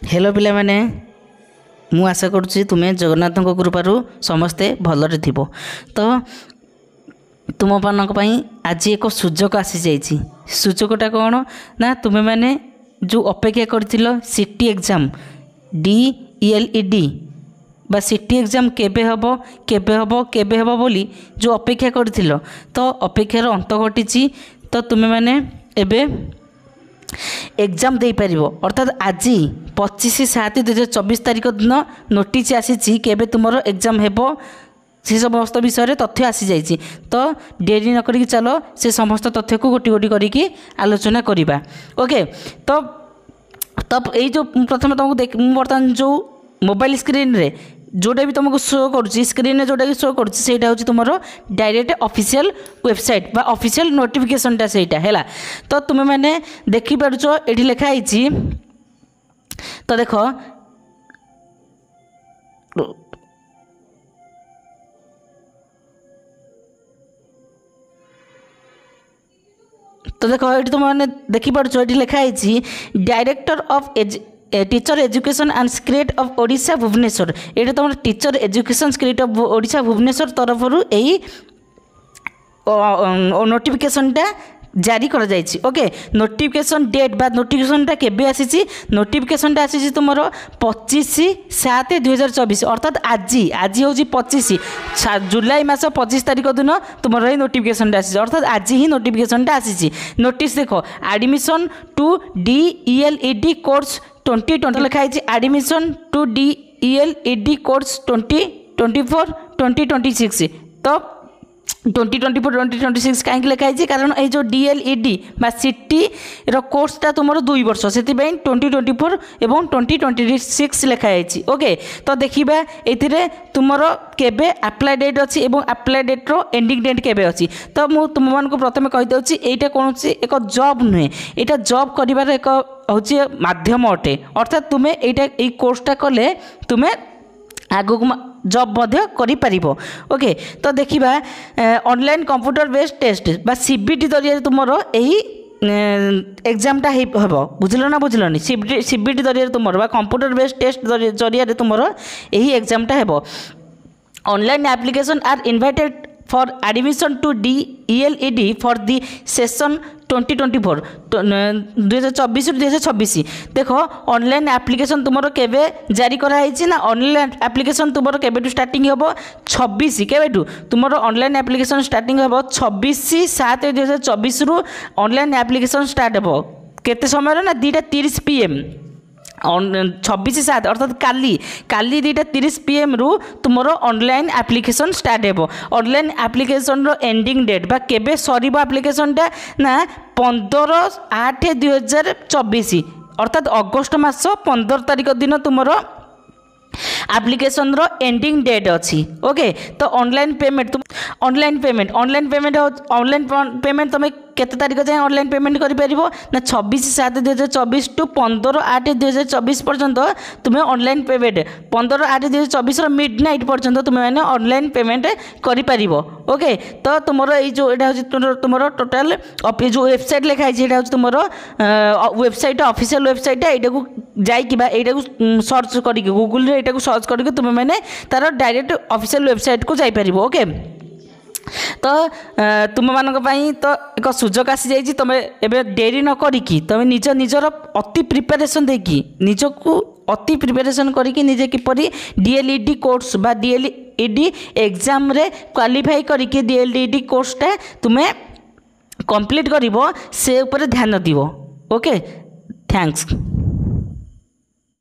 Hello पिला माने मु आशा करुच्ची तुम्हें जगन्नाथ कृपारू समस्ते भलरे थिबो। तो तुम मानी आज एक सुजोग आसी जाइए। सुजोगटा कौन ना तुम्हें मैंने जो अपेक्षा कर सीटी एग्जाम DELED बा सीटी एग्जाम केबे हबो केबे हबो केबे हबो बोली जो अपेक्षा कर तो अपेक्षार अंत घटी। तो तुम्हें मैंने एबे एग्जाम दे पारिबो। अर्थात आज 25/7/2024 तारीख दिन नोटिस आसी केबे तुमरो एग्जाम हेबो से समस्त विषय तथ्य आसी जाइए। तो डेरी न करी चलो से समस्त तथ्य को गोटी गोटी करी आलोचना करिबा। ओके तो तब यही जो प्रथम तुमको बर्तमान जो मोबाइल स्क्रीन रे जोटा भी तुमको शो करुच्ची स्क्रीन जोटा भी शो करुच्ची सेटा हूँ तुम डायरेक्ट ऑफिशियल वेबसाइट बा ऑफिशियल नोटिफिकेशनटा सेटा है। तो तुम्हें मैंने देखिपार ये लिखाई। तो देख तो देख ये तुम मैंने देखिपार ये लिखाई director of teacher education and SCERT of Odisha Bhubaneswar. ये तुम teacher education SCERT of Odisha Bhubaneswar तरफ यही नोटिफिकेशनटा जारी कर जाइए। ओके नोटिफिकेशन डेट बा नोटिफिकेशनटा केबे आसी नोटिफिकेशनटा आसी तुम 25/7/2024 अर्थात आज हूँ 25 जुलाई मास 25 तारीख दिन तुम ये नोटिफिकेशनटा आसी अर्थात आज ही नोटिफिकेशनटा आसी। नोटिस देख एडमिशन टू DELED कोर्स 2020 लिखाई एडमिशन टू DELED कोर्स 2024-2026। तो 2024-2026 कहीं लिखाई कारण ये जो DLED बा सीटी रो कोर्सटा तुम 2 वर्ष से 2024 एवं 2026 लिखाई। ओके तो देखा ये तुम केबे अप्लाई डेट अच्छी और अप्लाई डेट रो एंडिंग डेट केबे अच्छी। तो मुझे तुम मान प्रथम कहीदे यहाँ कौन एक जॉब नुहे यहाँ जॉब कर एक हूँ माध्यम अटे। अर्थात तुम्हें ये कोर्सटा कले तुम्हें आगु जॉब करि। ओके तो देखा ऑनलाइन कंप्यूटर बेस्ड टेस्ट बा CBT जरिए तुम यही एग्जामटा हम बुझल ना बुझलनि CBT जरिए तुम कंप्यूटर बेस्ड टेस्ट जरिए तुम यही एग्जामटा हम। Online application are invited for admission to DELED for the session 2024 2024-2026। देख ऑनलाइन एप्लिकेशन तुम केबे जारी कराई ना ऑनलाइन एप्लिकेशन तुम केबेटू स्टार्टिंग हम 26 केबेटू तुम ऑनलाइन एप्लिकेशन स्टार्टिंग हम 26/7/2024 रु ऑनलाइन एप्लिकेशन स्टार्ट हम केते समय ना 2:30 PM 26/7 अर्थात काली 2:30 PM रु तुम ऑनलाइन एप्लिकेशन स्टार्ट हो। ऑनलाइन एप्लिकेशन रो एंडिंग डेट बा केबे सरीबो एप्लिकेशनटा ना 15/8/2024 अर्थात अगस्ट मास 15 तारीख दिन तुम एप्लिकेशन रो एंडिंग डेट अच्छी। ओके तो ऑनलाइन पेमेंट तुम्हें केते तारीख जाए ऑनलाइन पेमेंट कर ना 26/7/2024 टू 15/8/2024 पर्यंत तुम्हें ऑनलाइन पेमेंट 15/8/2024 मिडनाइट पर्यंत तुम्हें मैंने ऑनलाइन पेमेंट कर। ओके तो तुम जो यहाँ तुम टोटाल जो वेबसाइट लिखाई है तुम वेबसाइट ऑफिशियल वेबसाइट यहाँ को जाइए सर्च कर गूगल रे को सर्च करके तुम्हें मैंने तार डायरेक्ट ऑफिशियल वेबसाइट को जाइपर। ओके तो तुम मान तो एक सुजोग आसी जाइए। तुम एबे डेरी न करी तुम निजर अति प्रिपेरेसन देकी निजको अति प्रिपेरेसन करी निजे किपरि DLED कोर्स बा DLED एग्जाम रे क्वालिफाई करी DLED कोर्सटा तुम्हें कंप्लीट करिवो से ऊपर ध्यान दिवो। Okay thanks.